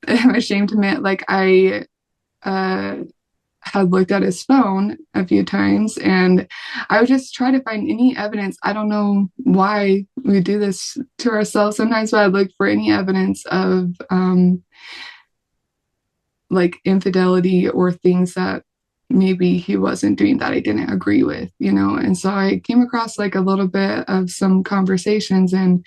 I'm ashamed to admit, like uh, had looked at his phone a few times, and I would just try to find any evidence. I don't know why we do this to ourselves sometimes, but I'd look for any evidence of like infidelity or things that maybe he wasn't doing that I didn't agree with, you know? And so I came across like a little bit of some conversations, and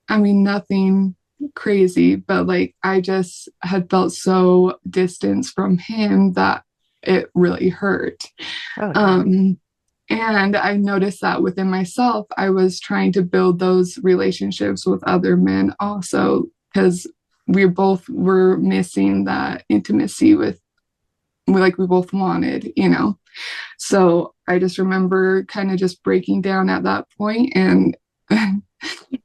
I mean, nothing crazy, but like I just had felt so distanced from him that it really hurt. Oh, dear. Um, and I noticed that within myself, I was trying to build those relationships with other men also, because we both were missing that intimacy with, like, we both wanted, you know? So I just remember kind of just breaking down at that point, and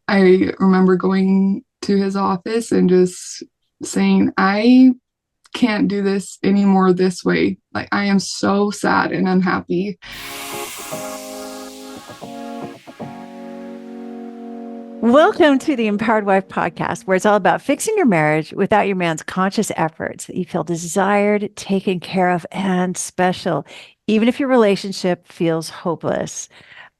I remember going to his office and just saying, I can't do this anymore this way. Like, I am so sad and unhappy. Welcome to the Empowered Wife podcast, where it's all about fixing your marriage without your man's conscious efforts, that you feel desired, taken care of, and special, even if your relationship feels hopeless.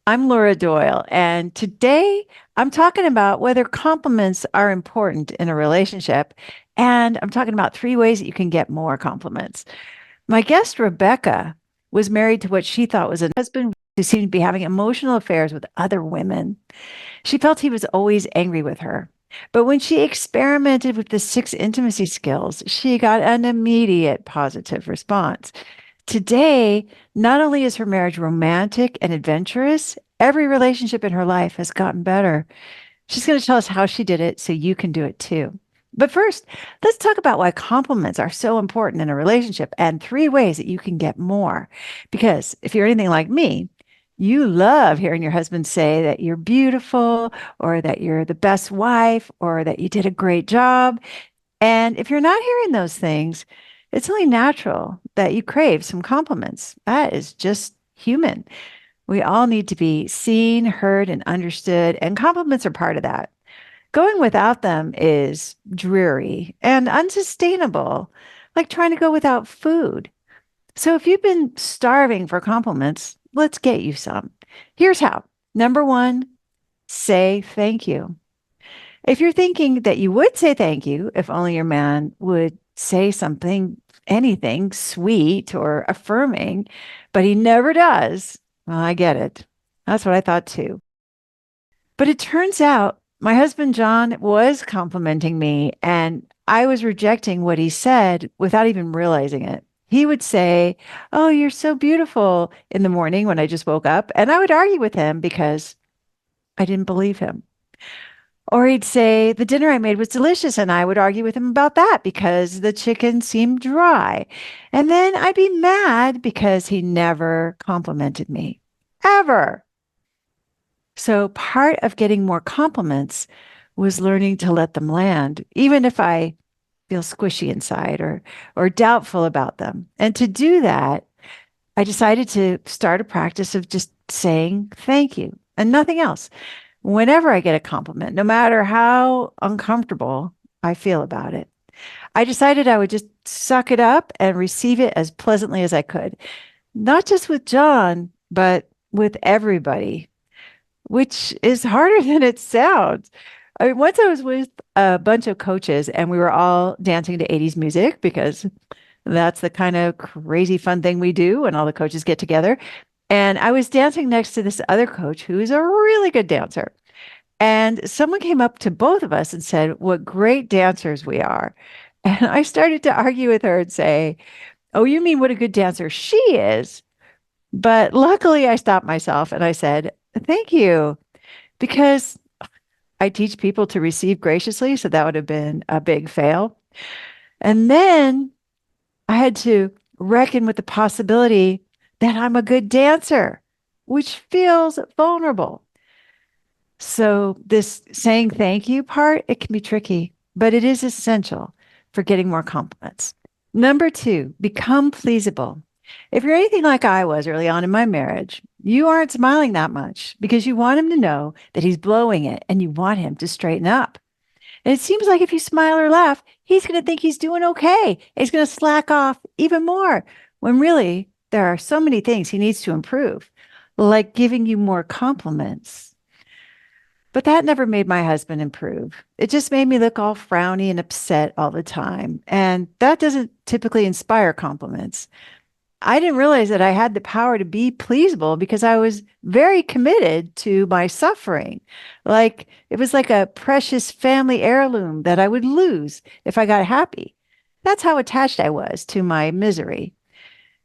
I'm Laura Doyle, and today I'm talking about whether compliments are important in a relationship. And I'm talking about 3 ways that you can get more compliments. My guest, Rebecca, was married to what she thought was a husband who seemed to be having emotional affairs with other women. She felt he was always angry with her. But when she experimented with the 6 intimacy skills, she got an immediate positive response. Today, not only is her marriage romantic and adventurous, every relationship in her life has gotten better. She's going to tell us how she did it so you can do it too. But first, let's talk about why compliments are so important in a relationship and 3 ways that you can get more. Because if you're anything like me, you love hearing your husband say that you're beautiful or that you're the best wife or that you did a great job. And if you're not hearing those things, it's only natural that you crave some compliments. That is just human. We all need to be seen, heard, and understood, and compliments are part of that. Going without them is dreary and unsustainable, like trying to go without food. So if you've been starving for compliments, let's get you some. Here's how. Number one, say thank you. If you're thinking that you would say thank you if only your man would say something, anything sweet or affirming, but he never does, well, I get it. That's what I thought too. But it turns out my husband John was complimenting me and I was rejecting what he said without even realizing it. He would say, "Oh, you're so beautiful," in the morning when I just woke up. And I would argue with him because I didn't believe him. Or he'd say, "The dinner I made was delicious." And I would argue with him about that because the chicken seemed dry. And then I'd be mad because he never complimented me, ever. So part of getting more compliments was learning to let them land, even if I feel squishy inside or doubtful about them. And to do that, I decided to start a practice of just saying thank you and nothing else. Whenever I get a compliment, no matter how uncomfortable I feel about it, I decided I would just suck it up and receive it as pleasantly as I could, not just with John, but with everybody, which is harder than it sounds. I mean, once I was with a bunch of coaches and we were all dancing to 80s music because that's the kind of crazy fun thing we do when all the coaches get together. And I was dancing next to this other coach who is a really good dancer. And someone came up to both of us and said, "What great dancers we are." And I started to argue with her and say, "Oh, you mean what a good dancer she is?" But luckily, I stopped myself and I said, "Thank you," because I teach people to receive graciously. So that would have been a big fail. And then I had to reckon with the possibility that I'm a good dancer, which feels vulnerable. So this saying thank you part, it can be tricky, but it is essential for getting more compliments. Number two, become pleasable. If you're anything like I was early on in my marriage, you aren't smiling that much because you want him to know that he's blowing it and you want him to straighten up. And it seems like if you smile or laugh, he's going to think he's doing okay. He's going to slack off even more when really there are so many things he needs to improve, like giving you more compliments. But that never made my husband improve. It just made me look all frowny and upset all the time. And that doesn't typically inspire compliments. I didn't realize that I had the power to be pleasable because I was very committed to my suffering. Like it was like a precious family heirloom that I would lose if I got happy. That's how attached I was to my misery.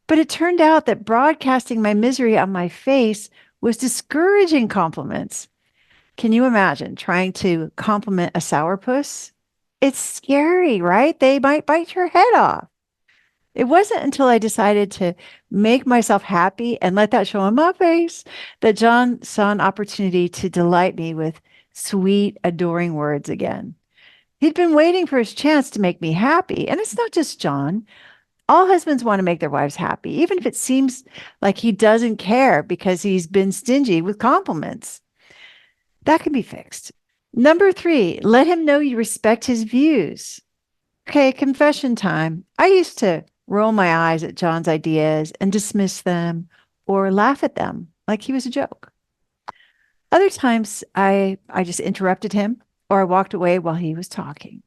But it turned out that broadcasting my misery on my face was discouraging compliments. Can you imagine trying to compliment a sourpuss? It's scary, right? They might bite your head off. It wasn't until I decided to make myself happy and let that show on my face that John saw an opportunity to delight me with sweet, adoring words again. He'd been waiting for his chance to make me happy. And it's not just John. All husbands want to make their wives happy, even if it seems like he doesn't care because he's been stingy with compliments. That can be fixed. Number three, let him know you respect his views. Okay, confession time. I used to roll my eyes at John's ideas and dismiss them or laugh at them like he was a joke. Other times I just interrupted him or I walked away while he was talking.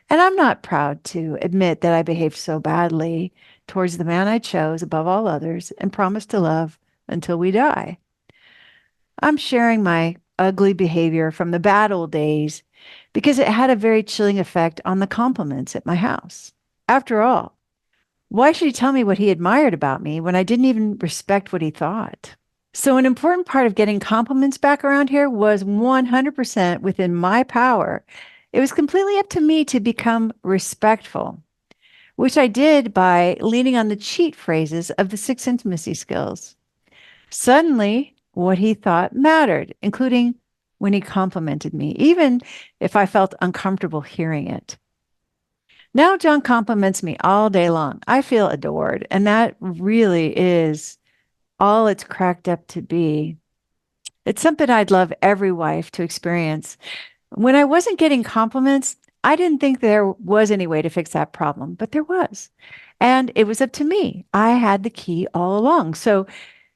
And I'm not proud to admit that I behaved so badly towards the man I chose above all others and promised to love until we die. I'm sharing my ugly behavior from the bad old days because it had a very chilling effect on the compliments at my house. After all, why should he tell me what he admired about me when I didn't even respect what he thought? So, an important part of getting compliments back around here was 100% within my power. It was completely up to me to become respectful, which I did by leaning on the cheat phrases of the six intimacy skills. Suddenly, what he thought mattered, including when he complimented me, even if I felt uncomfortable hearing it. Now, John compliments me all day long. I feel adored, and that really is all it's cracked up to be. It's something I'd love every wife to experience. When I wasn't getting compliments, I didn't think there was any way to fix that problem, but there was. And it was up to me. I had the key all along. So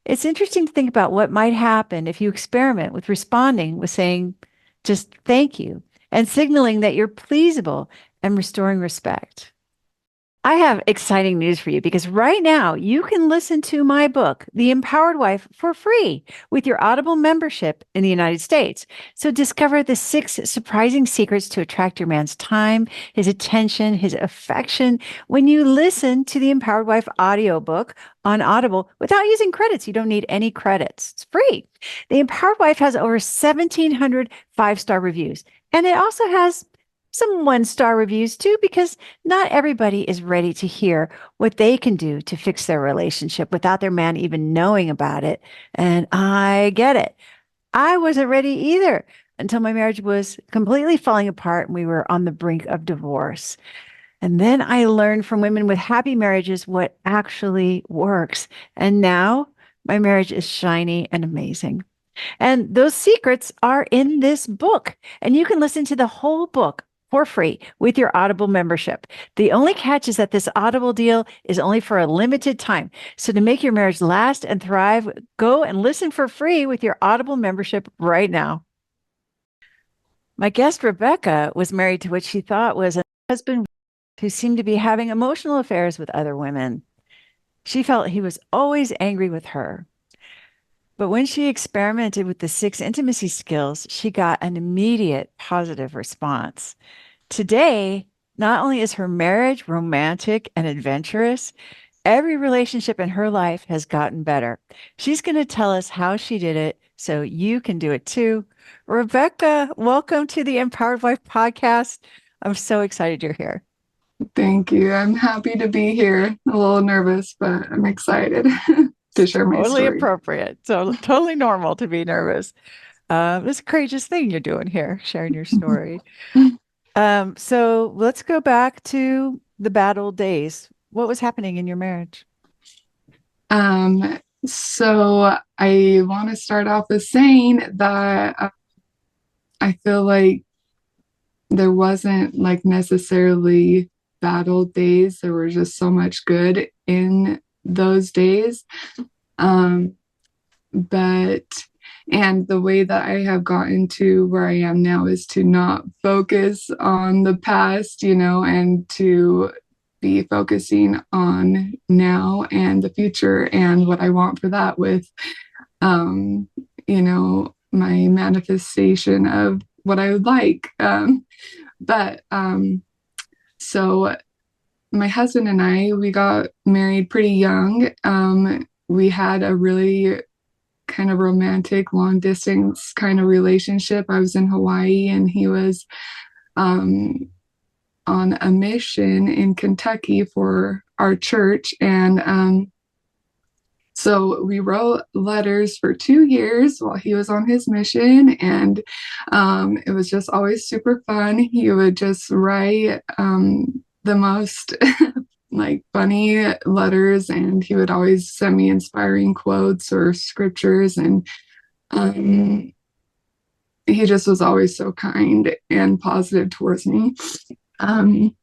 it's interesting to think about what might happen if you experiment with responding with saying just thank you and signaling that you're pleasable and restoring respect. I have exciting news for you because right now you can listen to my book, The Empowered Wife, for free with your Audible membership in the United States. So discover the 6 surprising secrets to attract your man's time, his attention, his affection when you listen to the Empowered Wife audiobook on Audible without using credits. You don't need any credits. It's free. The Empowered Wife has over 1,700 5-star reviews, and it also has some 1-star reviews too, because not everybody is ready to hear what they can do to fix their relationship without their man even knowing about it. And I get it. I wasn't ready either until my marriage was completely falling apart and we were on the brink of divorce. And then I learned from women with happy marriages what actually works. And now my marriage is shiny and amazing. And those secrets are in this book. And you can listen to the whole book for free with your Audible membership. The only catch is that this Audible deal is only for a limited time. So to make your marriage last and thrive, go and listen for free with your Audible membership right now. My guest, Rebecca, was married to what she thought was a husband who seemed to be having emotional affairs with other women. She felt he was always angry with her. But when she experimented with the 6 intimacy skills, she got an immediate positive response. Today, not only is her marriage romantic and adventurous, every relationship in her life has gotten better. She's going to tell us how she did it so you can do it too. Rebecca, welcome to the Empowered Wife podcast. I'm so excited you're here. Thank you. I'm happy to be here. A little nervous, but I'm excited to share my Totally story. appropriate. So totally normal to be nervous. This courageous thing you're doing here, sharing your story. So let's go back to the bad old days. What was happening in your marriage? So I want to start off with saying that I feel like there wasn't like necessarily battle days. There was just so much good in those days. Um, but and the way that I have gotten to where I am now is to not focus on the past, and to be focusing on now and the future and what I want for that with, um, my manifestation of what I would like. But so my husband and I, we got married pretty young. We had a really kind of romantic long distance kind of relationship. I was in Hawaii and he was um, on a mission in Kentucky for our church. And so we wrote letters for 2 years while he was on his mission. And it was just always super fun. He would just write the most like funny letters, and he would always send me inspiring quotes or scriptures. And um, he just was always so kind and positive towards me. Um,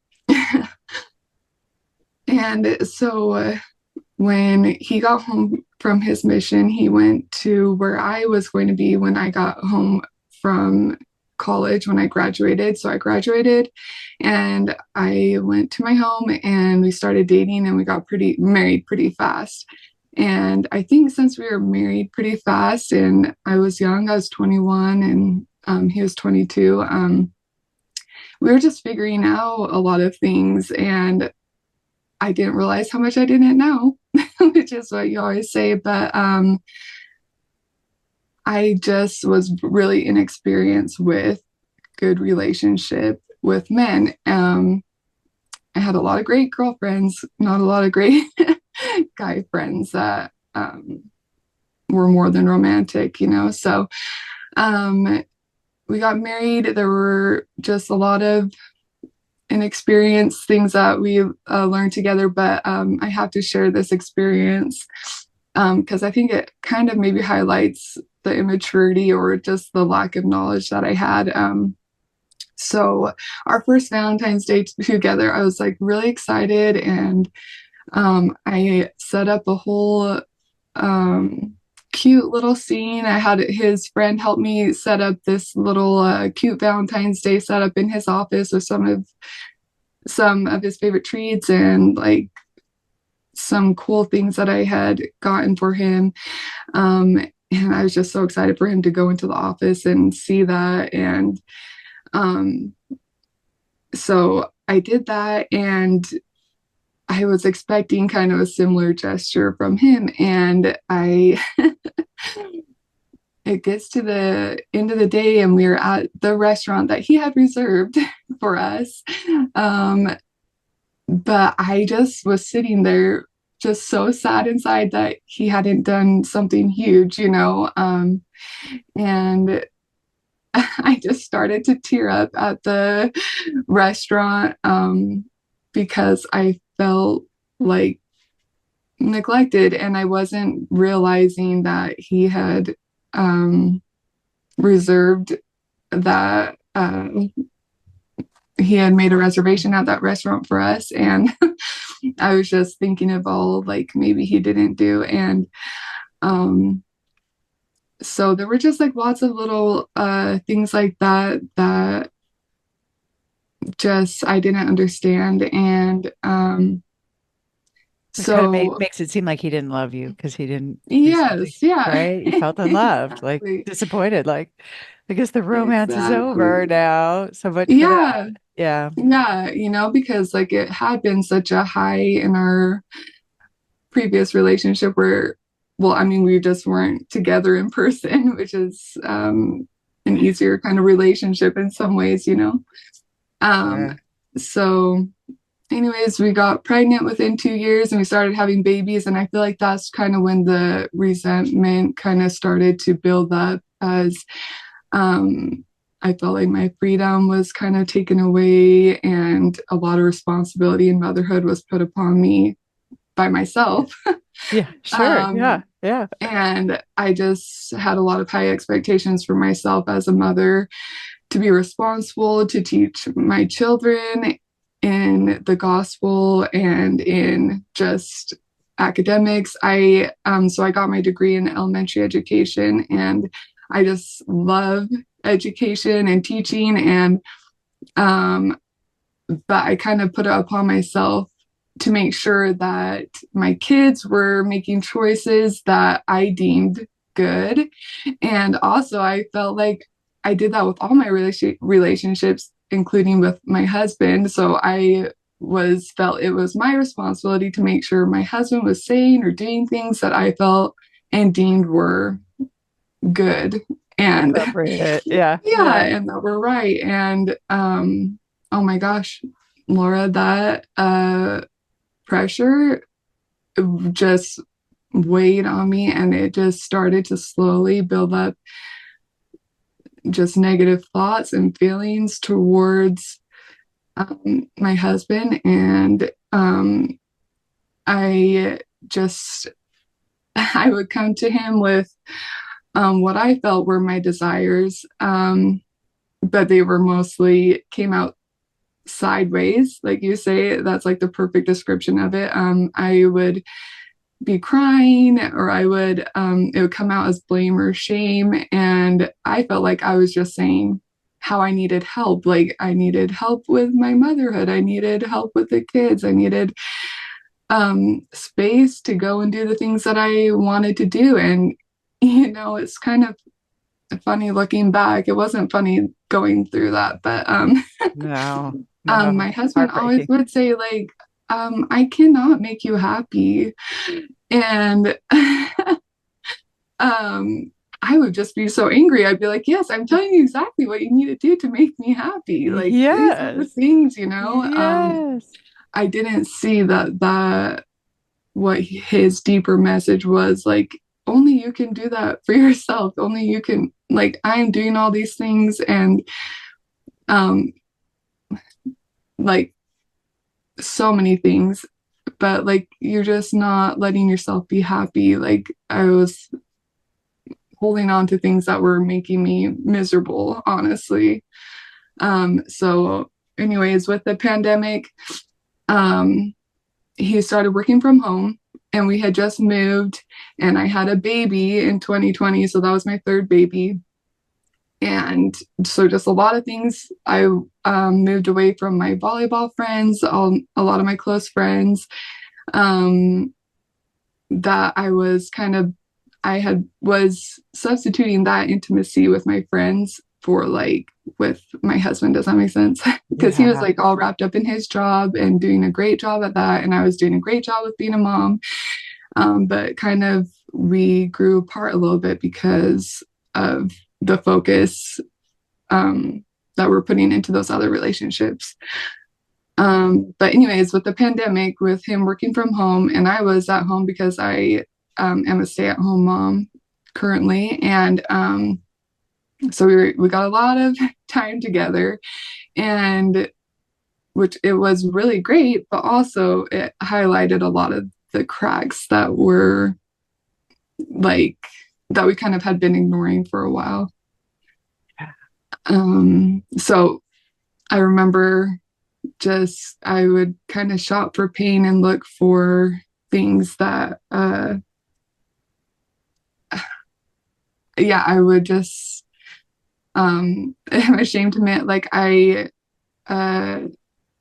and so when he got home from his mission, he went to where I was going to be when I got home from college when I graduated. So I graduated and I went to my home and we started dating and we got pretty married pretty fast. And I think since we were married pretty fast and I was young, I was 21 and he was 22, we were just figuring out a lot of things. And I didn't realize how much I didn't know, which is what you always say. But I just was really inexperienced with good relationship with men. I had a lot of great girlfriends, not a lot of great guy friends that were more than romantic, So we got married. There were just a lot of inexperienced things that we learned together, but I have to share this experience because I think it kind of maybe highlights the immaturity or just the lack of knowledge that I had. So our first Valentine's Day together, I was like really excited, and I set up a whole cute little scene. I had his friend help me set up this little cute Valentine's Day setup in his office with some of his favorite treats and like some cool things that I had gotten for him. And I was just so excited for him to go into the office and see that. And um, so I did that, and I was expecting kind of a similar gesture from him. And it gets to the end of the day, and we're at the restaurant that he had reserved for us. But I just was sitting there just so sad inside that he hadn't done something huge, and I just started to tear up at the restaurant because I felt like neglected, and I wasn't realizing that he had reserved that he had made a reservation at that restaurant for us. And I was just thinking of all like maybe he didn't do. And so there were just like lots of little things like that just I didn't understand. And Which kind of so makes it seem like he didn't love you because he didn't do something, yes, yeah. right? You felt unloved, like Exactly. disappointed, like I guess the romance is over Exactly. now. So much for Yeah. that. Yeah. Yeah, because like it had been such a high in our previous relationship where, well, I mean, we just weren't together in person, which is an easier kind of relationship in some ways. Um, Yeah. so, anyways, we got pregnant within 2 years and we started having babies. And I feel like that's kind of when the resentment kind of started to build up as um, I felt like my freedom was kind of taken away and a lot of responsibility in motherhood was put upon me by myself. Yeah. Sure. Yeah. um, Yeah. and I just had a lot of high expectations for myself as a mother. to be responsible, to teach my children in the gospel and in just academics. I got my degree in elementary education, and I just love education and teaching. And but I kind of put it upon myself to make sure that my kids were making choices that I deemed good. And also, I felt like I did that with all my relationships, including with my husband. So I was felt it was my responsibility to make sure my husband was saying or doing things that I felt and deemed were good and Appropriate. Yeah. yeah, Yeah. and that were right. And oh my gosh, Laura, that pressure just weighed on me, and it just started to slowly build up just negative thoughts and feelings towards my husband. And I just I would come to him with what I felt were my desires, but they were mostly came out sideways, like you say. That's like the perfect description of it. I would be crying, or it would come out as blame or shame, and I felt like I was just saying how I needed help. Like I needed help with my motherhood, I needed help with the kids, I needed space to go and do the things that I wanted to do. And it's kind of funny looking back. It wasn't funny going through that, but No, no. my husband always Heartbreaking. would say, like, I cannot make you happy. And um, I would just be so angry. I'd be like, yes, I'm telling you exactly what you need to do to make me happy. Like, these are the Yes. things. Yes. I didn't see that what his deeper message was, like, only you can do that for yourself. Only you can, like, I am doing all these things, and um like so many things, but like you're just not letting yourself be happy. Like I was holding on to things that were making me miserable, honestly. So anyways, with the pandemic, um he started working from home, and we had just moved, and I had a baby in 2020, so that was my third baby. And so just a lot of things. I moved away from my volleyball friends, a lot of my close friends, um, that I was kind of, I had was substituting that intimacy with my friends for like with my husband. Does that make sense? Because he was Yeah. like all wrapped up in his job and doing a great job at that. And I was doing a great job with being a mom. But kind of we grew apart a little bit because of the focus that we're putting into those other relationships. But anyways, with the pandemic, with him working from home, and I was at home because I am a stay-at-home mom currently, and so we got a lot of time together, and which it was really great, but also it highlighted a lot of the cracks that were like that we kind of had been ignoring for a while. So I remember just I would kind of shop for pain and look for things that yeah, I would just I'm ashamed to admit, like I uh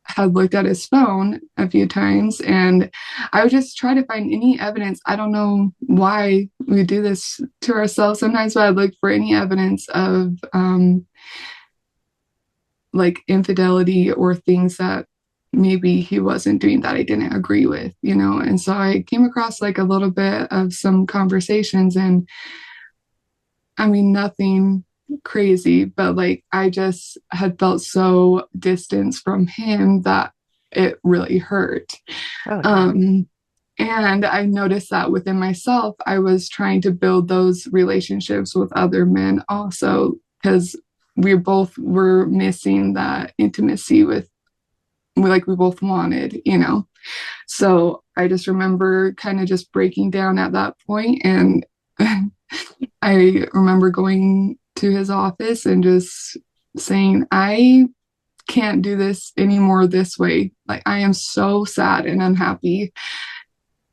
had looked at his phone a few times, and I would just try to find any evidence. I don't know why we do this to ourselves sometimes, but I'd look for any evidence of like infidelity or things that maybe he wasn't doing that I didn't agree with. And so I came across like a little bit of some conversations, and I mean, nothing crazy, but like I just had felt so distanced from him that it really hurt. Oh, yeah. Um, and I noticed that within myself, I was trying to build those relationships with other men also, because we both were missing that intimacy with, like, we both wanted. So I just remember kind of just breaking down at that point, and I remember going to his office and just saying, I can't do this anymore this way. Like, I am so sad and unhappy.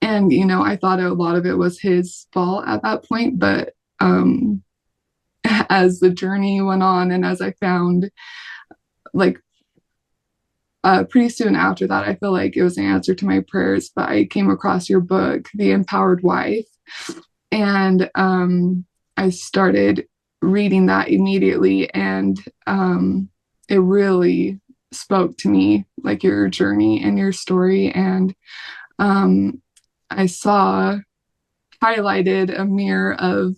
And, I thought a lot of it was his fault at that point. But as the journey went on and as I found, like, pretty soon after that, I feel like it was an answer to my prayers. But I came across your book, The Empowered Wife, and I started reading that immediately, and it really spoke to me, like your journey and your story. And um, I saw highlighted a mirror of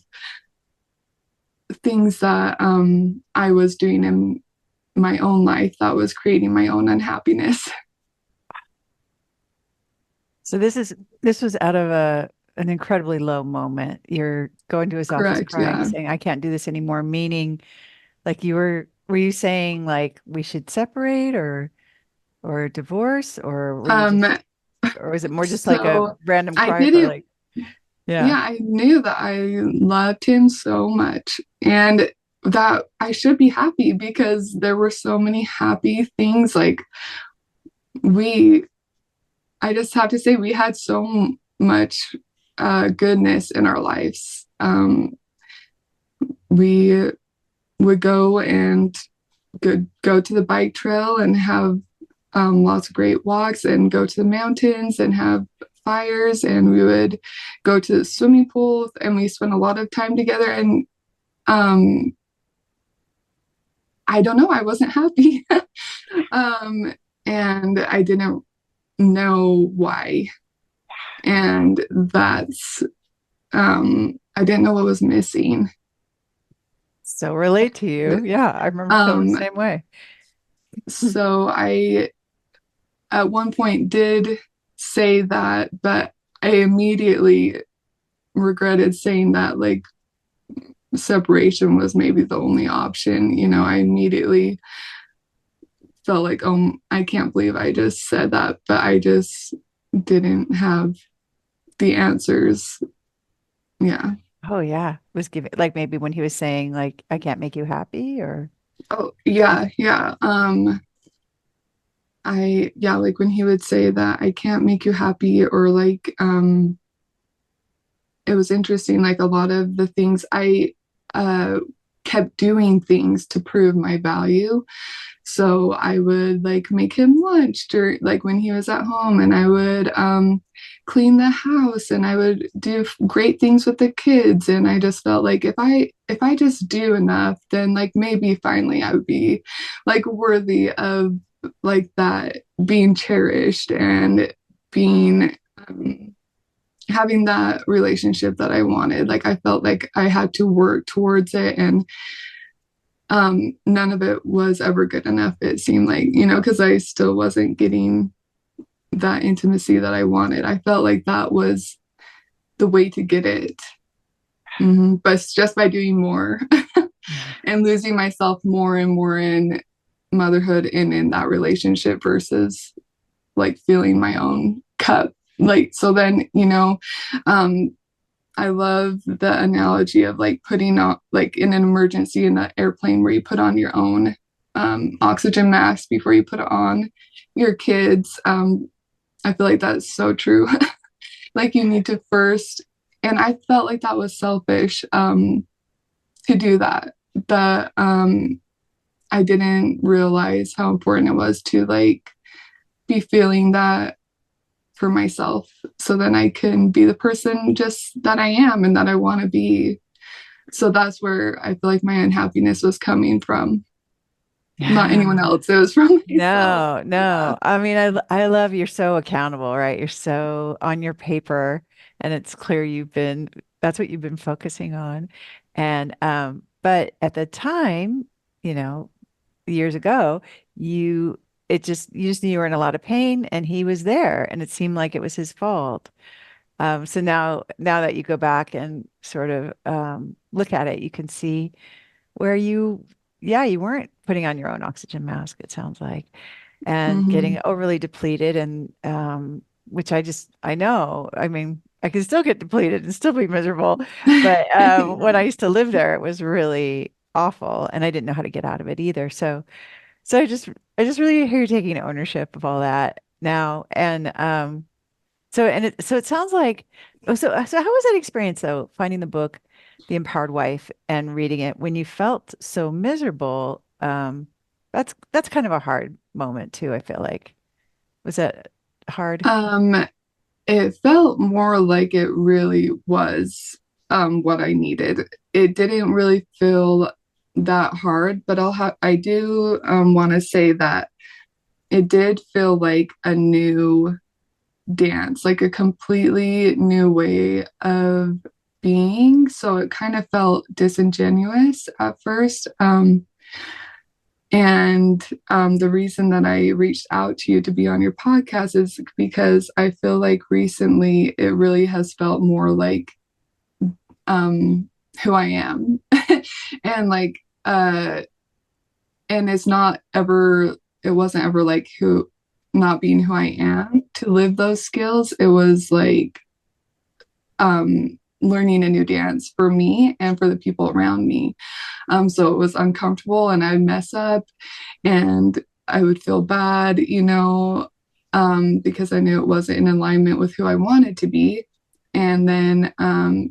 things that I was doing in my own life that was creating my own unhappiness. So this was out of an incredibly low moment. You're going to his office Correct. crying, Yeah. saying, I can't do this anymore, meaning like were you saying like we should separate or divorce, or were you Um, just, or was it more just like a so random I cry for didn't, like, yeah. yeah, I knew that I loved him so much and that I should be happy because there were so many happy things. Like, we, I just have to say, we had so much goodness in our lives. We would go and go to the bike trail and have lots of great walks and go to the mountains and have fires, and we would go to the swimming pools and we spent a lot of time together. And um, I don't know, I wasn't happy. um, and I didn't know why. And I didn't know what was missing. So relate to you. Yeah, I remember feeling the Um, same way. so I at one point did say that, but I immediately regretted saying that, like, separation was maybe the only option. I immediately felt like, oh, I can't believe I just said that, but I just didn't have the answers. Yeah. Oh yeah. Was giving like maybe when he was saying like I can't make you happy or Oh, yeah, yeah. Yeah, like when he would say that I can't make you happy, or like, it was interesting, like a lot of the things I uh kept doing things to prove my value. So I would like make him lunch during, like, when he was at home, and I would clean the house, and I would do great things with the kids. And I just felt like if I just do enough, then like maybe finally I would be like worthy of like that, being cherished and being having that relationship that I wanted. Like, I felt like I had to work towards it, and none of it was ever good enough. It seemed like, because I still wasn't getting that intimacy that I wanted. I felt like that was the way to get it. But it's just by doing more and losing myself more and more in motherhood and in that relationship versus like filling my own cup. Like, so then, um, I love the analogy of like putting on, like in an emergency in an airplane, where you put on your own oxygen mask before you put it on your kids. I feel like that's so true. Like, you need to first, and I felt like that was selfish to do that. But I didn't realize how important it was to like be feeling that for myself, so then I can be the person just that I am and that I want to be. So that's where I feel like my unhappiness was coming from, not anyone yeah. else. It was from myself. No, Yeah. no. I mean, I love you're so accountable, right? You're so on your paper, and it's clear that's what you've been focusing on. And but at the time, you know, years ago, you you just knew you were in a lot of pain, and he was there, and it seemed like it was his fault. So now that you go back and sort of look at it, you can see where yeah, you weren't putting on your own oxygen mask, it sounds like, and Mm-hmm. getting overly depleted. And which I know, I mean, I can still get depleted and still be miserable. But when I used to live there, it was really, awful, and I didn't know how to get out of it either. So I just really hear you taking ownership of all that now. So it sounds like so how was that experience though, finding the book, The Empowered Wife, and reading it when you felt so miserable? That's kind of a hard moment too, I feel like. Was that hard? Um, it felt more like it really was what I needed. It didn't really feel that hard, but I do want to say that it did feel like a new dance, like a completely new way of being. So it kind of felt disingenuous at first. And the reason that I reached out to you to be on your podcast is because I feel like recently it really has felt more like who I am. And like and it wasn't ever like who not being who I am to live those skills. It was like learning a new dance for me and for the people around me. So it was uncomfortable and I'd mess up and I would feel bad, because I knew it wasn't in alignment with who I wanted to be. And then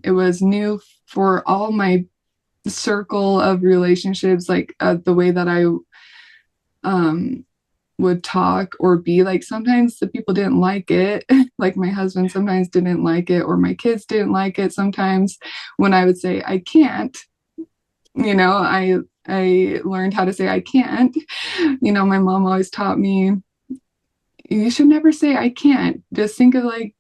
it was new for all my circle of relationships, like the way that I um, would talk or be. Like sometimes the people didn't like it. Like my husband sometimes didn't like it, or my kids didn't like it sometimes when I would say, I can't. I learned how to say I can't. My mom always taught me you should never say I can't. Just think of like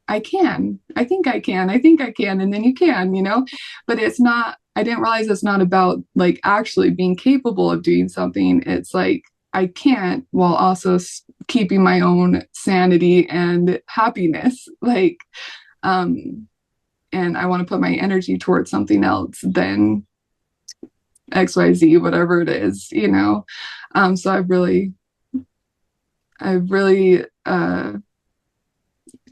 I can. I think I can. I think I can. And then you can. But it's not, I didn't realize it's not about like actually being capable of doing something. It's like I can't while also keeping my own sanity and happiness. Um, and I want to put my energy towards something else than XYZ, whatever it is. So I've really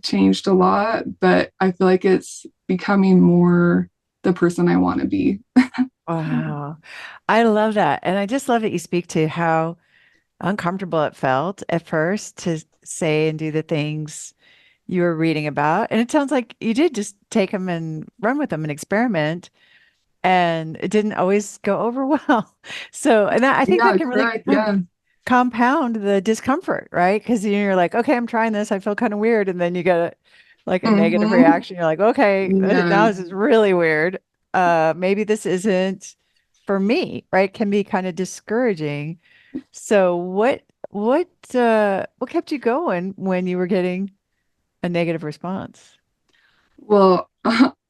changed a lot, but I feel like it's becoming more the person I want to be. Wow. I love that. And I just love that you speak to how uncomfortable it felt at first to say and do the things you were reading about. And it sounds like you did just take them and run with them and experiment, and it didn't always go over well. So, and I think that Yeah, can really correct. Yeah. compound the discomfort, right? Because you're like, okay, I'm trying this. I feel kind of weird. And then you get like a negative Mm-hmm. reaction. You're like, okay, now Yeah. this is really weird. Maybe this isn't for me, right? Can be kind of discouraging. So what kept you going when you were getting a negative response? Well,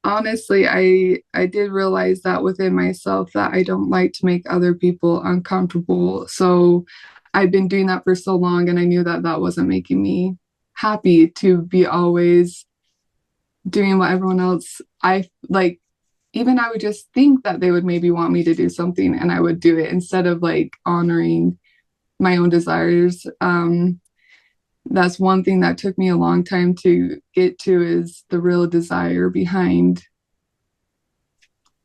honestly, I did realize that within myself that I don't like to make other people uncomfortable. So I've been doing that for so long, and I knew that that wasn't making me happy to be always doing what everyone else I like. Even I would just think that they would maybe want me to do something, and I would do it instead of like honoring my own desires. That's one thing that took me a long time to get to, is the real desire behind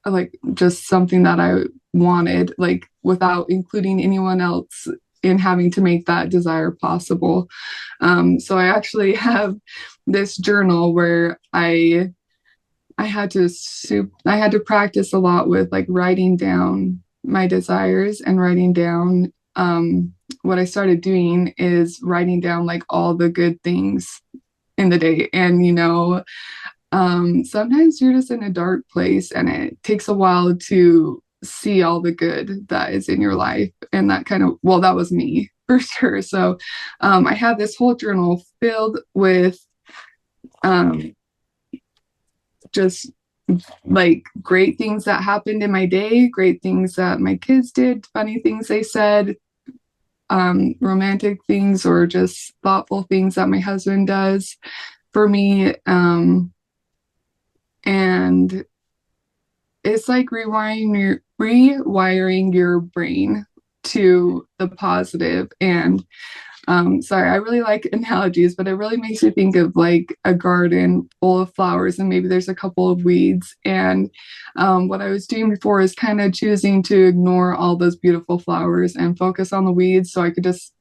like just something that I wanted, like without including anyone else in having to make that desire possible. So I actually have this journal where I had to practice a lot with like writing down my desires and writing down what I started doing is writing down like all the good things in the day. And sometimes you're just in a dark place and it takes a while to see all the good that is in your life. And that kind of, well, that was me for sure. So I have this whole journal filled with um, just like great things that happened in my day, great things that my kids did, funny things they said, romantic things, or just thoughtful things that my husband does for me. And it's like rewiring your brain to the positive. And sorry, I really like analogies, but it really makes me think of like a garden full of flowers and maybe there's a couple of weeds. And what I was doing before is kind of choosing to ignore all those beautiful flowers and focus on the weeds so I could just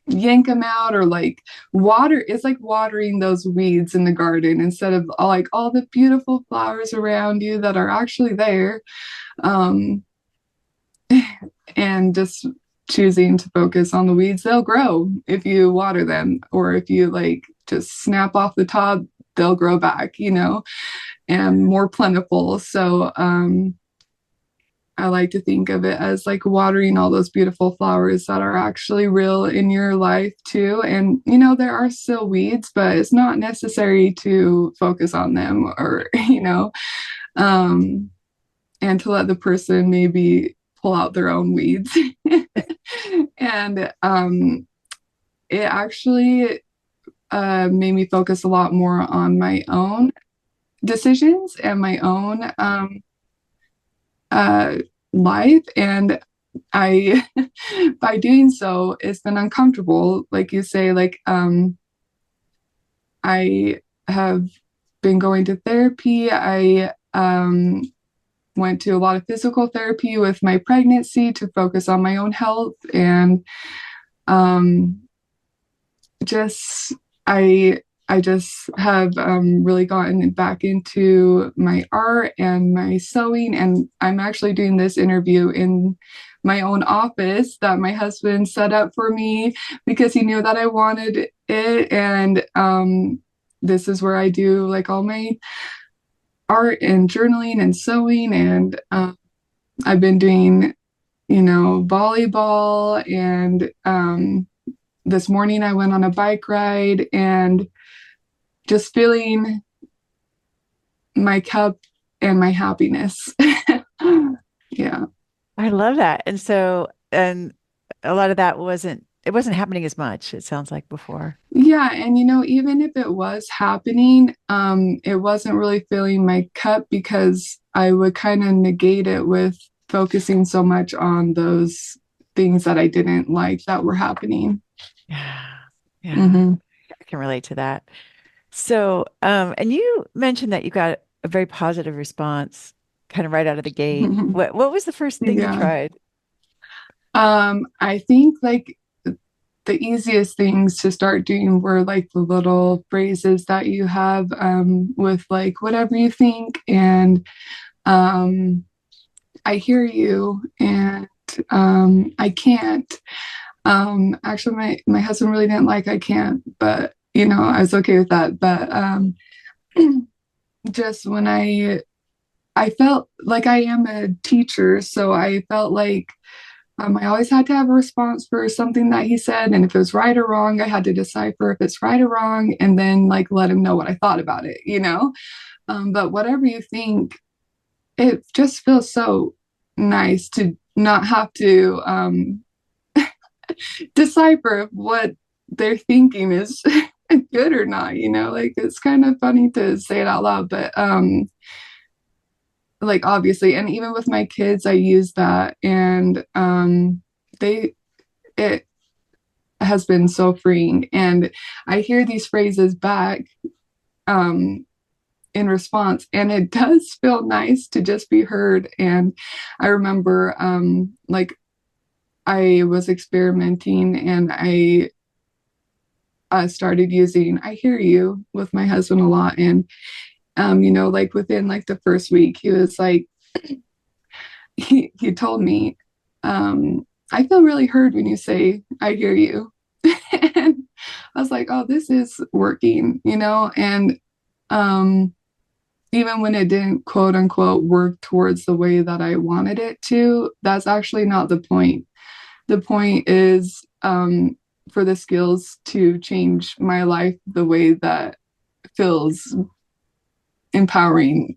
yank them out, or like water. It's like watering those weeds in the garden instead of like all the beautiful flowers around you that are actually there. Um, and just choosing to focus on the weeds. They'll grow if you water them, or if you like just snap off the top, they'll grow back, and more plentiful. So I like to think of it as like watering all those beautiful flowers that are actually real in your life too. And there are still weeds, but it's not necessary to focus on them, or um and to let the person maybe pull out their own weeds. And it actually made me focus a lot more on my own decisions and my own uh, life. And I, by doing so, it's been uncomfortable. Like you say, like I have been going to therapy. I went to a lot of physical therapy with my pregnancy to focus on my own health, and um, just I just have really gotten back into my art and my sewing, and I'm actually doing this interview in my own office that my husband set up for me because he knew that I wanted it, and this is where I do like all my art and journaling and sewing, and I've been doing volleyball, and this morning I went on a bike ride, and just feeling my cup and my happiness. Yeah. I love that. And a lot of that it wasn't happening as much, it sounds like before. Yeah. And even if it was happening, it wasn't really filling my cup because I would kind of negate it with focusing so much on those things that I didn't like that were happening. Yeah. Yeah. Mm-hmm. I can relate to that. So, and you mentioned that you got a very positive response kind of right out of the gate. What was the first thing you Yeah. tried? I think like the easiest things to start doing were like the little phrases that you have with like whatever you think, and um, I hear you, and I can't. Actually, my husband really didn't like I can't, but I was okay with that. But just when I felt like I am a teacher, so I felt like I always had to have a response for something that he said, and if it was right or wrong, I had to decipher if it's right or wrong, and then like let him know what I thought about it. But whatever you think, it just feels so nice to not have to decipher what they're thinking is good or not. Like it's kind of funny to say it out loud, but like obviously, and even with my kids I use that, and they it has been so freeing, and I hear these phrases back um in response, and it does feel nice to just be heard. And I remember like I was experimenting, and I started using I hear you with my husband a lot, and like within like the first week he was like he told me, I feel really heard when you say I hear you. And I was like, oh, this is working. And even when it didn't quote unquote work towards the way that I wanted it to, that's actually not the point. The point is for the skills to change my life the way that feels empowering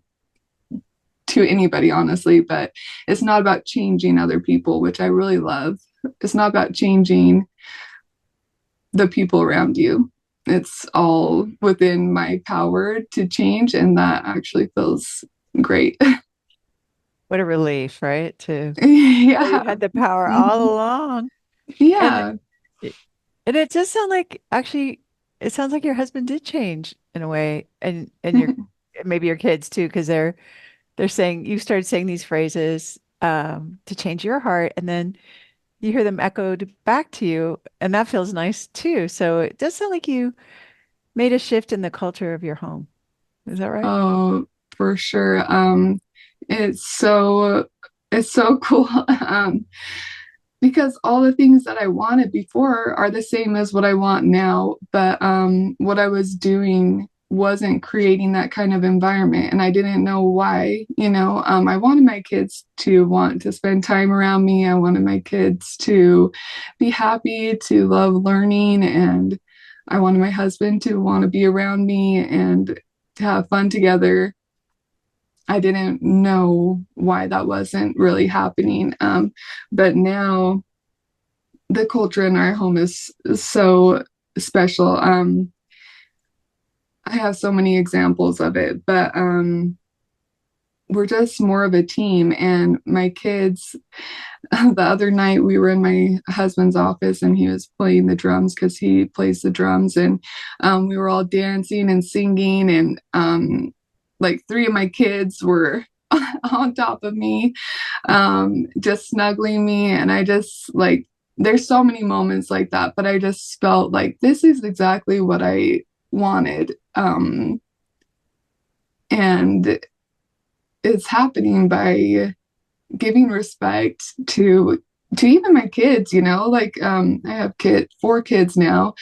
to anybody, honestly. But it's not about changing other people, which I really love. It's not about changing the people around you. It's all within my power to change, and that actually feels great. What a relief, right? To know you Yeah. had the power all Mhm. along. And Yeah. it, and it does sound like actually it sounds like your husband did change in a way and your maybe your kids too, because they're saying you started saying these phrases to change your heart and then you hear them echoed back to you and that feels nice too. So it does sound like you made a shift in the culture of your home. Is that right? Oh, for sure. It's so it's so cool. Because all the things that I wanted before are the same as what I want now, but what I was doing wasn't creating that kind of environment, and I didn't know why. I wanted my kids to want to spend time around me. I wanted my kids to be happy, to love learning, and I wanted my husband to want to be around me and to have fun together. I didn't know why that wasn't really happening. But now the culture in our home is so special. I have so many examples of it, but we're just more of a team. And my kids, the other night we were in my husband's office and he was playing the drums because he plays the drums, and we were all dancing and singing, and like three of my kids were on top of me, just snuggling me. And I just like, there's so many moments like that, but I just felt like this is exactly what I wanted. And it's happening by giving respect to even my kids, like I have 4 kids now,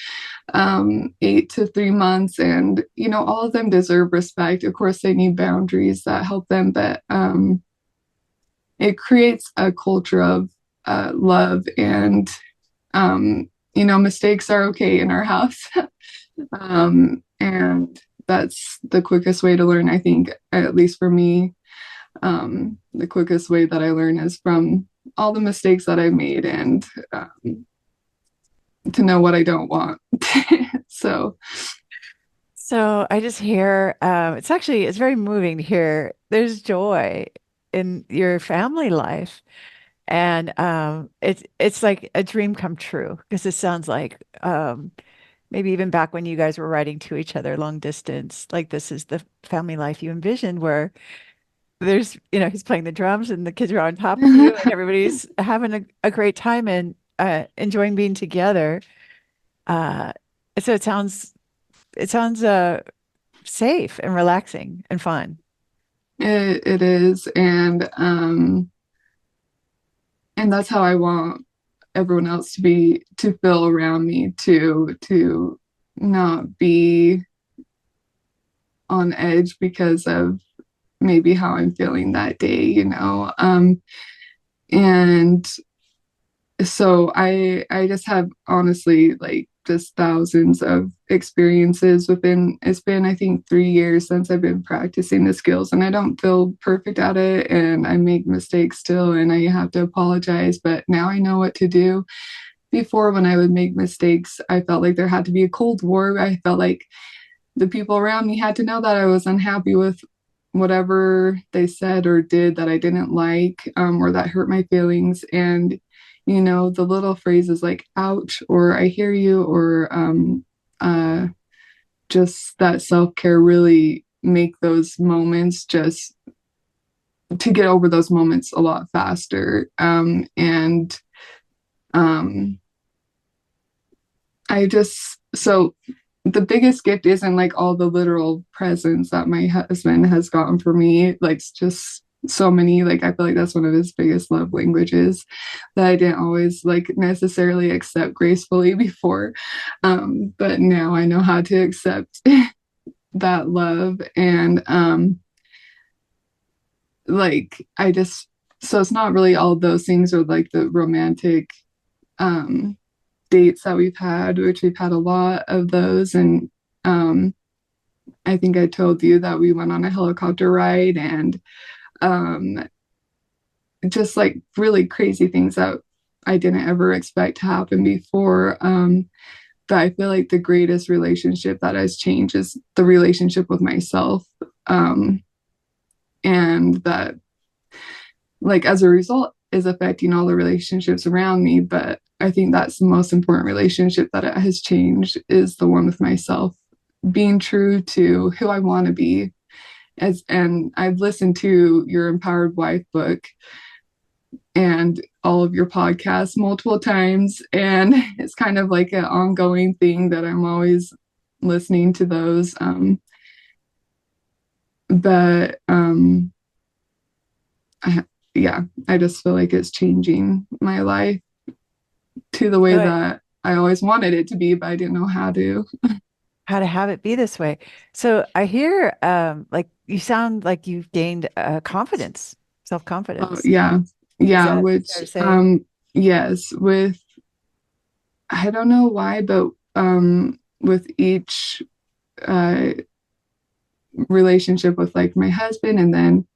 8 to 3 months, and all of them deserve respect. Of course they need boundaries that help them, but it creates a culture of love, and mistakes are okay in our house. And that's the quickest way to learn, I think, at least for me. The quickest way that I learn is from all the mistakes that I made, and to know what I don't want. So, So I just hear it's very moving to hear there's joy in your family life. And it's like a dream come true because it sounds like maybe even back when you guys were writing to each other long distance, like this is the family life you envisioned where he's playing the drums and the kids are on top of you and everybody's having a great time and enjoying being together. Uh, so it sounds safe and relaxing and fun. it is, and that's how I want everyone else to feel around me, to not be on edge because of maybe how I'm feeling that day. And so I just have, honestly, like, just thousands of experiences within, it's been, I think, 3 years since I've been practicing the skills, and I don't feel perfect at it, and I make mistakes still, and I have to apologize, but now I know what to do. Before, when I would make mistakes, I felt like there had to be a cold war. I felt like the people around me had to know that I was unhappy with whatever they said or did that I didn't like, or that hurt my feelings. And, the little phrases like ouch, or I hear you, or just that self care really make those moments, just to get over those moments a lot faster. And um, I just, so the biggest gift isn't like all the literal presents that my husband has gotten for me. Like, it's just so many. Like, I feel like that's one of his biggest love languages that I didn't always like necessarily accept gracefully before. But now I know how to accept that love. And like, I just, so it's not really all those things, or like the romantic um dates that we've had, which we've had a lot of those. And I think I told you that we went on a helicopter ride, and um, just like really crazy things that I didn't ever expect to happen before. But I feel like the greatest relationship that has changed is the relationship with myself. And that like as a result is affecting all the relationships around me. But I think that's the most important relationship that it has changed is the one with myself, being true to who I want to be. As and I've listened to your Empowered Wife book and all of your podcasts multiple times, and it's kind of like an ongoing thing that I'm always listening to those. But I, yeah, I just feel like it's changing my life to the way So that I always wanted it to be, but I didn't know how to. how to have it be this way. So I hear like you sound like you've gained confidence, Oh self-confidence. yeah, Is yeah. that Which fair to say? yes, with I don't know why, but with each uh relationship with like my husband, and then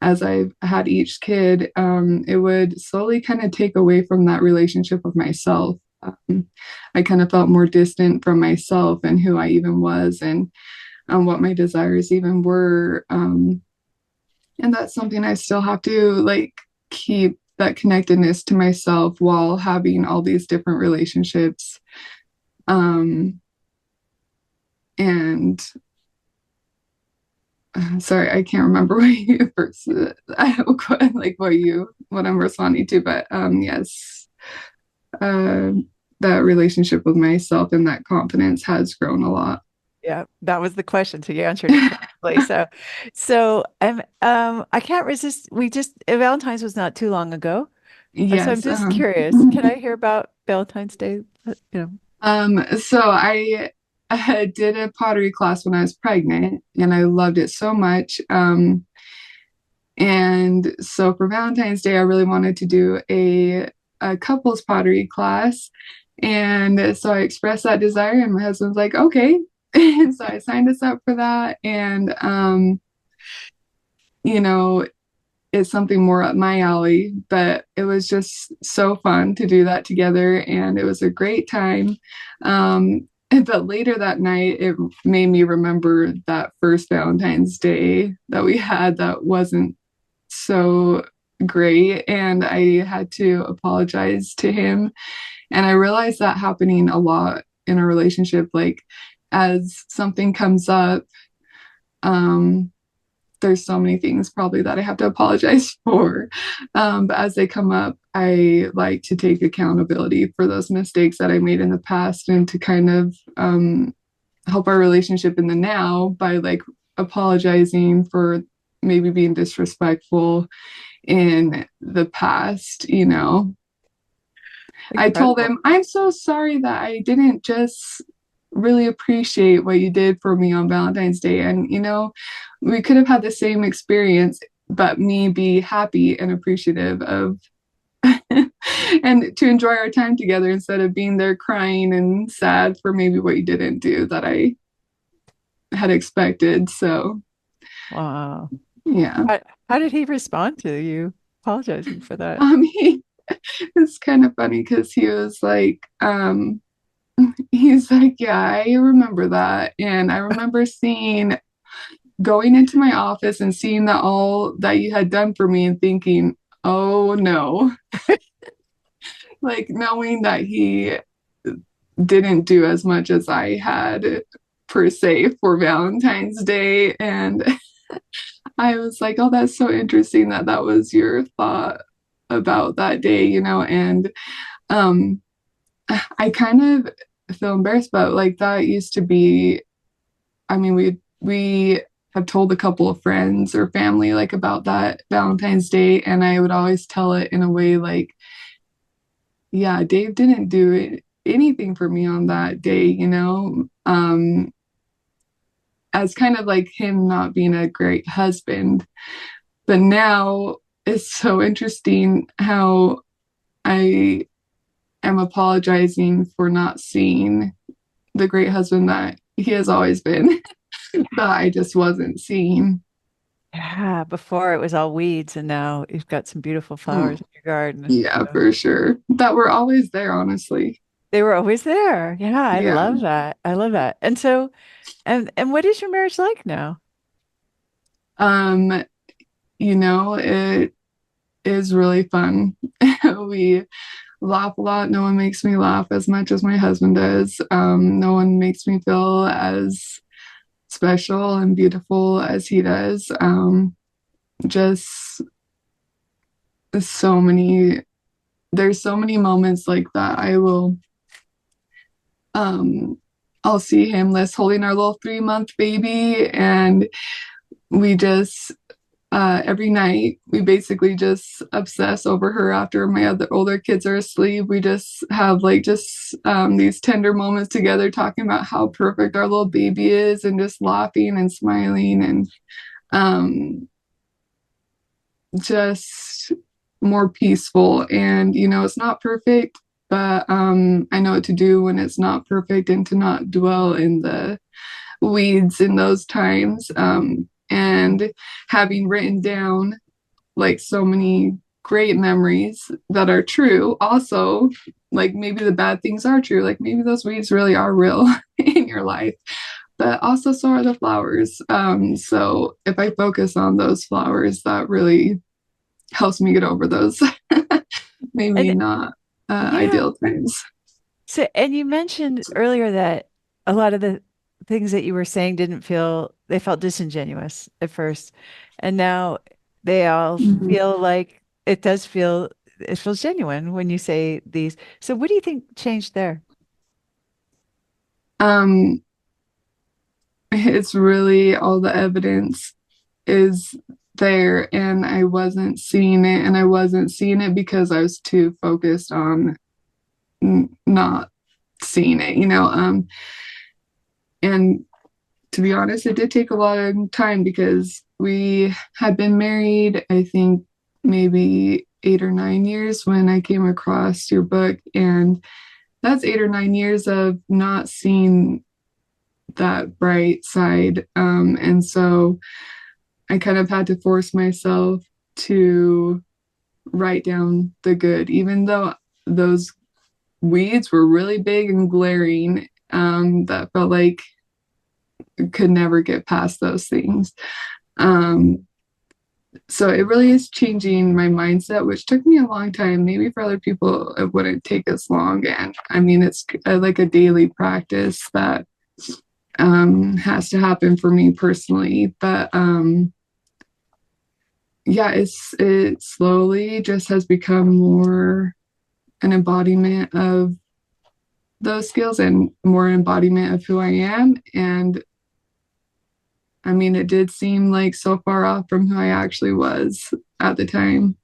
as I've had each kid, it would slowly kind of take away from that relationship with myself. I kind of felt more distant from myself and who I even was, and what my desires even were. And that's something I still have to like keep that connectedness to myself while having all these different relationships. Um, and sorry, I can't remember what you first, like what I'm responding to, but yes, uh, that relationship with myself and that confidence has grown a lot. Yeah, that was the question. So you answered it perfectly. So I can't resist. We just Valentine's was not too long ago. So I'm Yes. just curious. Can I hear about Valentine's Day? You know, So I did a pottery class when I was pregnant, and I loved it so much. And so for Valentine's Day, I really wanted to do a couples pottery class. And so I expressed that desire, and my husband's like, okay. And so I signed us up for that. And, you know, it's something more up my alley, but it was just so fun to do that together. And it was a great time. But later that night, it made me remember that first Valentine's Day that we had that wasn't so great, and I had to apologize to him. And I realized that happening a lot in a relationship, like as something comes up, um there's so many things probably that I have to apologize for. But as they come up, I like to take accountability for those mistakes that I made in the past, and to kind of help our relationship in the now by like apologizing for maybe being disrespectful in the past, you know. I told incredible. him, I'm so sorry that I didn't just really appreciate what you did for me on Valentine's Day. And, you know, we could have had the same experience, but me be happy and appreciative of and to enjoy our time together instead of being there crying and sad for maybe what you didn't do that I had expected. So, Wow. yeah. How, how did he respond to you apologizing for that? He, it's kind of funny because he's like, yeah, I remember that. And I remember going into my office and seeing that all that you had done for me and thinking, oh no, like knowing that he didn't do as much as I had per se for Valentine's Day. And I was like, oh, that's so interesting that that was your thought about that day, you know. And um, I kind of feel embarrassed, but like that used to be, I mean, we have told a couple of friends or family like about that Valentine's Day, and I would always tell it in a way like, yeah, Dave didn't do anything for me on that day, you know, as kind of like him not being a great husband. But now it's so interesting how I am apologizing for not seeing the great husband that he has always been, that I just wasn't seeing. Yeah, before it was all weeds, and now you've got some beautiful Mm, flowers in your garden. yeah, for sure. That were always there, honestly. They were always there. Yeah, I Yeah. love that. I love that. And so, and what is your marriage like now? Um, you know, it. is really fun. We laugh a lot. No one makes me laugh as much as my husband does. No one makes me feel as special and beautiful as he does. Just so many, there's so many moments like that. Um, I'll see him list holding our little 3 month baby, and we just every night we basically just obsess over her after my other older kids are asleep. We just have like just these tender moments together talking about how perfect our little baby is and just laughing and smiling and um, just more peaceful. And it's not perfect, but I know what to do when it's not perfect and to not dwell in the weeds in those times. And having written down like so many great memories that are true, also, like maybe the bad things are true, like maybe those weeds really are real in your life, but also so are the flowers. So if I focus on those flowers, that really helps me get over those maybe And not yeah. ideal times. So, and you mentioned earlier that a lot of the things that you were saying they felt disingenuous at first. And now they all Mm-hmm. feel like it feels genuine when you say these. So, what do you think changed there? um it's really all the evidence is there, and I wasn't seeing it, and I wasn't seeing it because I was too focused on not seeing it, and to be honest, it did take a lot of time because we had been married, I think maybe 8 or 9 years when I came across your book, and that's 8 or 9 years of not seeing that bright side. And so I kind of had to force myself to write down the good, even though those weeds were really big and glaring. That felt like I could never get past those things. Um, so it really is changing my mindset, which took me a long time. Maybe for other people, it wouldn't take as long. And I mean, it's like a daily practice that has to happen for me personally. But yeah, it slowly just has become more an embodiment of those skills and more embodiment of who I am. And I mean, it did seem like so far off from who I actually was at the time.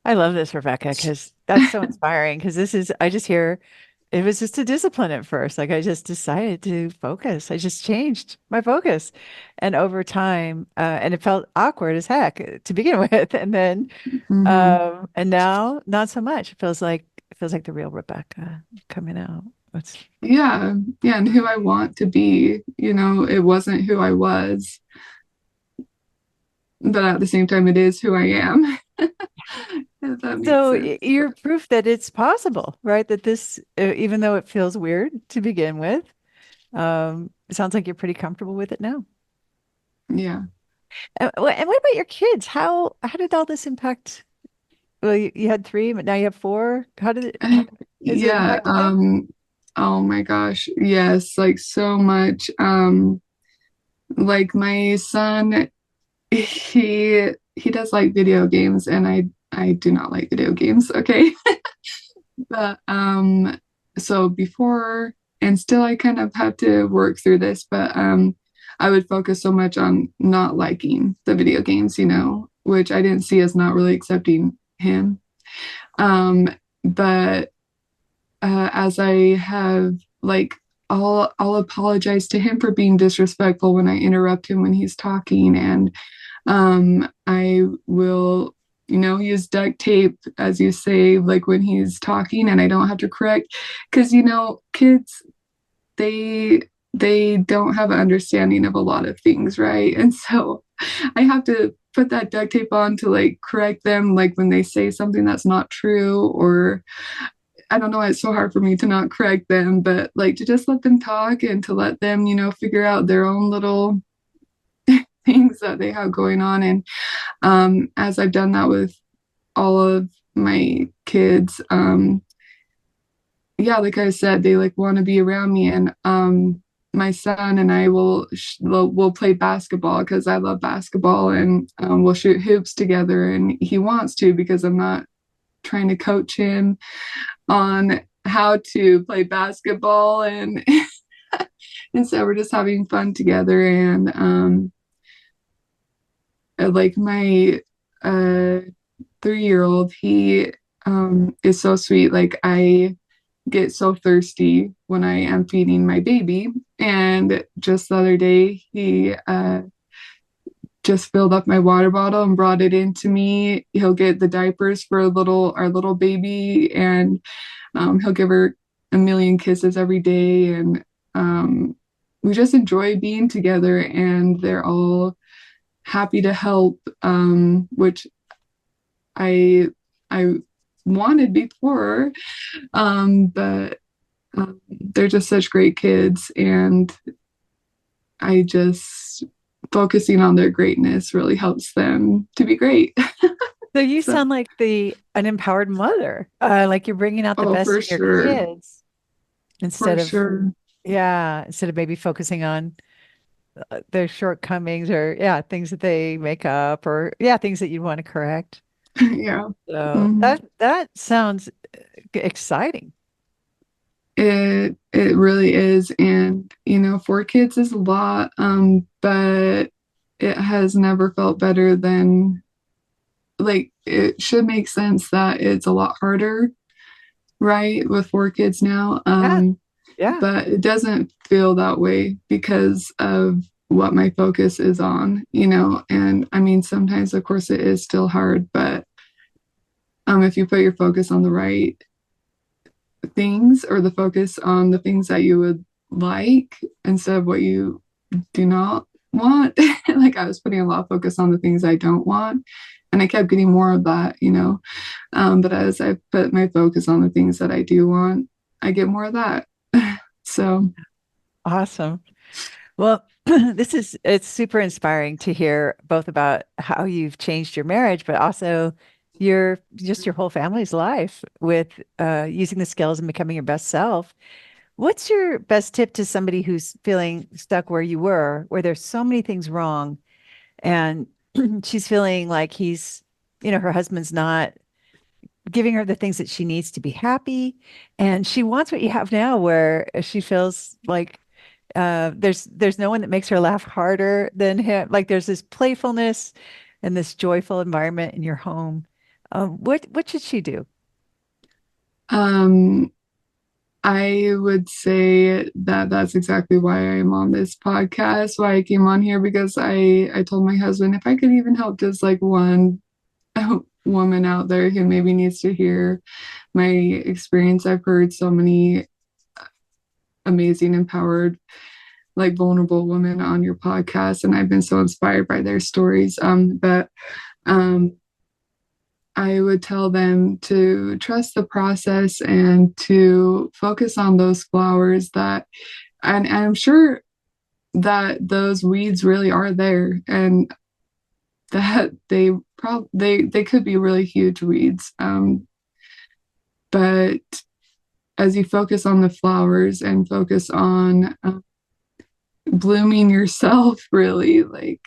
I love this, Rebecca, because that's so inspiring. Because I just hear it was just a discipline at first. Like I just decided to focus. I just changed my focus. And over time, and it felt awkward as heck to begin with. Mm-hmm. And now not so much. It feels like the real Rebecca coming out. It's Yeah, yeah, and who I want to be. It wasn't who I was, but at the same time, it is who I am. If that makes so sense. you're proof that it's possible, right? That this, even though it feels weird to begin with, it sounds like you're pretty comfortable with it now. Yeah. And what about your kids? How did all this impact? Well, you had three, but now you have four. Has it Yeah. impacted them? Oh my gosh. Yes, like so much. Like my son, he does like video games, and I do not like video games. Okay. But so before and still I kind of have to work through this, but I would focus so much on not liking the video games, which I didn't see as not really accepting him. Um, but as I have like I'll apologize to him for being disrespectful when I interrupt him when he's talking, and I will use duct tape, as you say, like when he's talking, and I don't have to correct, because kids, they don't have an understanding of a lot of things, right? And so I have to put that duct tape on to like correct them, like when they say something that's not true, or I don't know why it's so hard for me to not correct them, but like to just let them talk and to let them, figure out their own little things that they have going on. And as I've done that with all of my kids, yeah, like I said, they like want to be around me, and my son and I will play basketball because I love basketball, and we'll shoot hoops together, and he wants to because I'm not trying to coach him on how to play basketball, and and so we're just having fun together. And like my 3-year old, he is so sweet. Like I get so thirsty when I am feeding my baby. And just the other day, he just filled up my water bottle and brought it into me. He'll get the diapers for our little baby, and he'll give her a million kisses every day. And we just enjoy being together, and they're all happy to help, which I I wanted before, but they're just such great kids, and I just focusing on their greatness really helps them to be great. So you So, sound like the an empowered mother, like you're bringing out the oh, best for in your sure, kids for instead of, sure, yeah, instead of maybe focusing on their shortcomings or, yeah, things that they make up or, yeah, things that you want to correct. yeah. So Mhm. that sounds exciting. It really is, and 4 kids is a lot, but it has never felt better than, like, it should make sense that it's a lot harder, right, with 4 kids now. Yeah, yeah, But it doesn't feel that way because of what my focus is on, and I mean, sometimes, of course, it is still hard, but if you put your focus on the right things, or the focus on the things that you would like instead of what you do not want. Like I was putting a lot of focus on the things I don't want, and I kept getting more of that. But as I put my focus on the things that I do want, I get more of that. So, awesome. Well, it's super inspiring to hear both about how you've changed your marriage, but also your whole family's life with using the skills and becoming your best self. What's your best tip to somebody who's feeling stuck where you were, where there's so many things wrong and she's feeling like her husband's not giving her the things that she needs to be happy, and she wants what you have now, where she feels like there's no one that makes her laugh harder than him. Like there's this playfulness and this joyful environment in your home. What should she do? um, I would say that that's exactly why I'm on this podcast, why I came on here, because I told my husband if I could even help just like one woman out there who maybe needs to hear my experience. I've heard so many amazing, empowered, like vulnerable women on your podcast, and I've been so inspired by their stories. But um, I would tell them to trust the process and to focus on those flowers and I'm sure that those weeds really are there, and that they could be really huge weeds. But as you focus on the flowers and focus on blooming yourself, really, like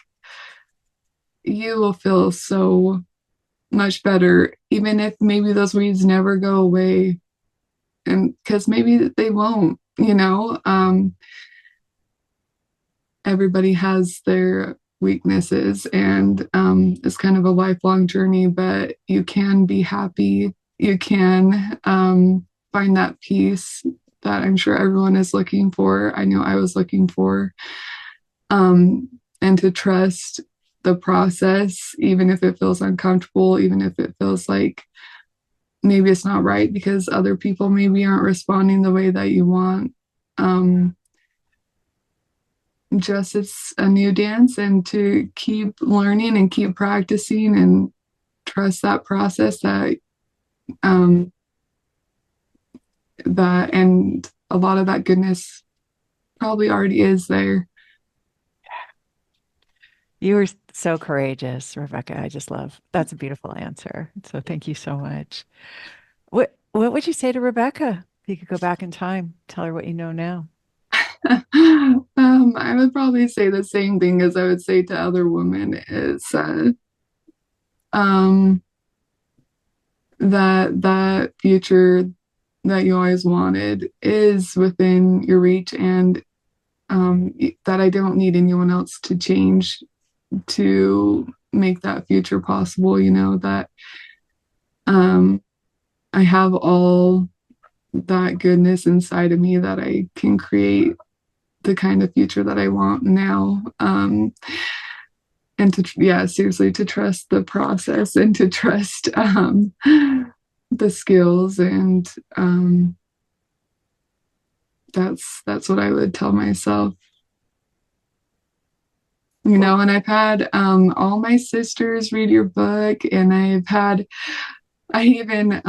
you will feel so much better, even if maybe those weeds never go away, and because maybe they won't. Everybody has their weaknesses, and it's kind of a lifelong journey, but you can be happy. You can find that peace that I'm sure everyone is looking for. I know I was looking for, and to trust the process, even if it feels uncomfortable, even if it feels like maybe it's not right because other people maybe aren't responding the way that you want. Um, just it's a new dance, and to keep learning and keep practicing and trust that process, um that and a lot of that goodness probably already is there. You were so courageous, Rebecca. I just love that's a beautiful answer. So thank you so much. What would you say to Rebecca if you could go back in time, tell her what you know now? I would probably say the same thing as I would say to other women is um, that future that you always wanted is within your reach, and that I don't need anyone else to change to make that future possible. That um, I have all that goodness inside of me that I can create the kind of future that I want now. And yeah, seriously, to trust the process and to trust the skills. And that's what I would tell myself. And I've had all my sisters read your book, and I even,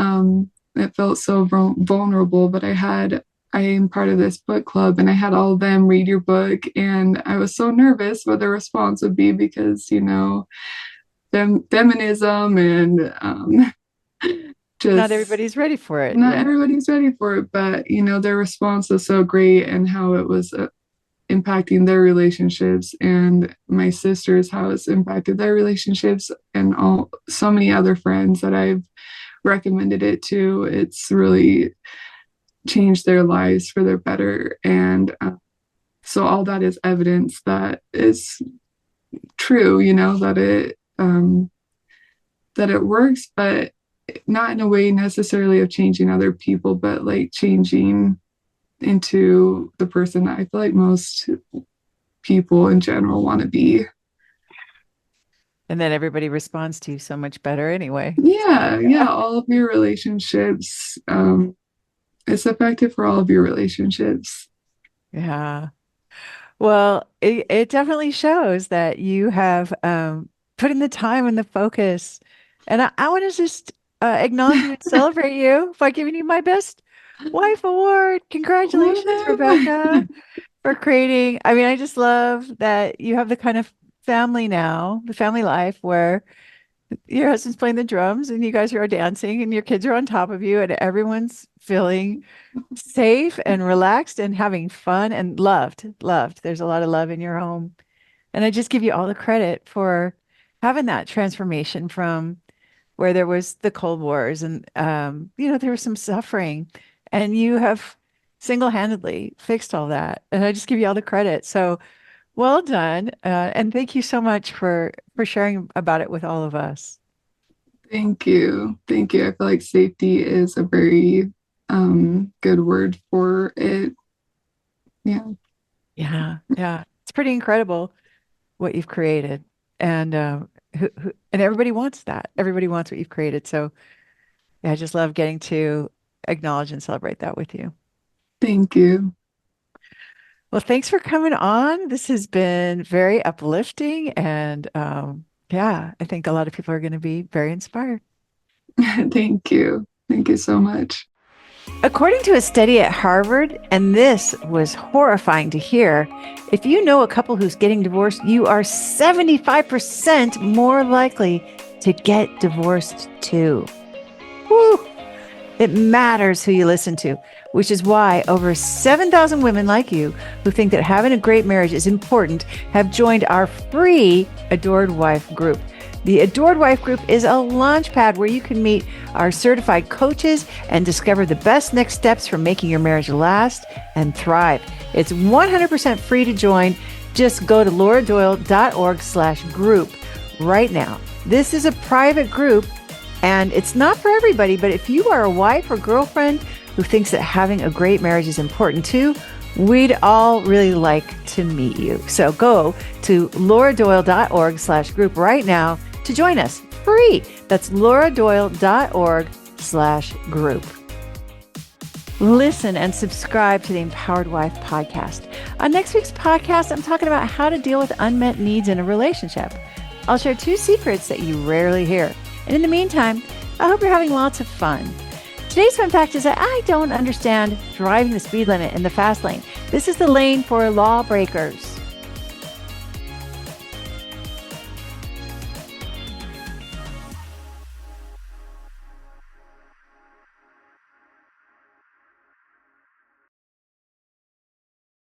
it felt so vulnerable, but I am part of this book club, and I had all of them read your book, and I was so nervous what the response would be because, feminism and Not just everybody's ready for it. not Yeah. everybody's ready for it, but, their response was so great, and how it was impacting their relationships, and my sisters, how it's impacted their relationships, and so many other friends that I've recommended it to. It's really changed their lives for their better. And so all that is evidence that is true, that it works, but not in a way necessarily of changing other people, but like changing into the person that I feel like most people in general want to be. And then everybody responds to you so much better anyway. Yeah, all of your relationships. It's effective for all of your relationships. Yeah. Well, it definitely shows that you have put in the time and the focus. And I want to just acknowledge you and celebrate you by giving you my Best Wife Award. Congratulations, Rebecca, for creating. I mean, I just love that you have the kind of family now, the family life where your husband's playing the drums and you guys are dancing and your kids are on top of you and everyone's feeling safe and relaxed and having fun and loved. There's a lot of love in your home. And I just give you all the credit for having that transformation from where there was the Cold Wars and, there was some suffering and you have single-handedly fixed all that. And I just give you all the credit. So well done. And thank you so much for sharing about it with all of us. Thank you. Thank you. I feel like safety is a very good word for it. Yeah. Yeah. Yeah. It's pretty incredible what you've created. And and everybody wants that. Everybody wants what you've created. So yeah, I just love getting to acknowledge and celebrate that with you. Thank you. Well, thanks for coming on. This has been very uplifting. And yeah, I think a lot of people are going to be very inspired. Thank you. Thank you so much. According to a study at Harvard, and this was horrifying to hear, if you know a couple who's getting divorced, you are 75% more likely to get divorced too. Woo! It matters who you listen to, which is why over 7,000 women like you who think that having a great marriage is important have joined our free Adored Wife group. The Adored Wife group is a launch pad where you can meet our certified coaches and discover the best next steps for making your marriage last and thrive. It's 100% free to join. Just go to lauradoyle.org/group right now. This is a private group and it's not for everybody, but if you are a wife or girlfriend who thinks that having a great marriage is important too, we'd all really like to meet you. So go to lauradoyle.org/group right now to join us free. That's lauradoyle.org/group. Listen and subscribe to the Empowered Wife podcast. On next week's podcast, I'm talking about how to deal with unmet needs in a relationship. I'll share 2 secrets that you rarely hear. And in the meantime, I hope you're having lots of fun. Today's fun fact is that I don't understand driving the speed limit in the fast lane. This is the lane for lawbreakers.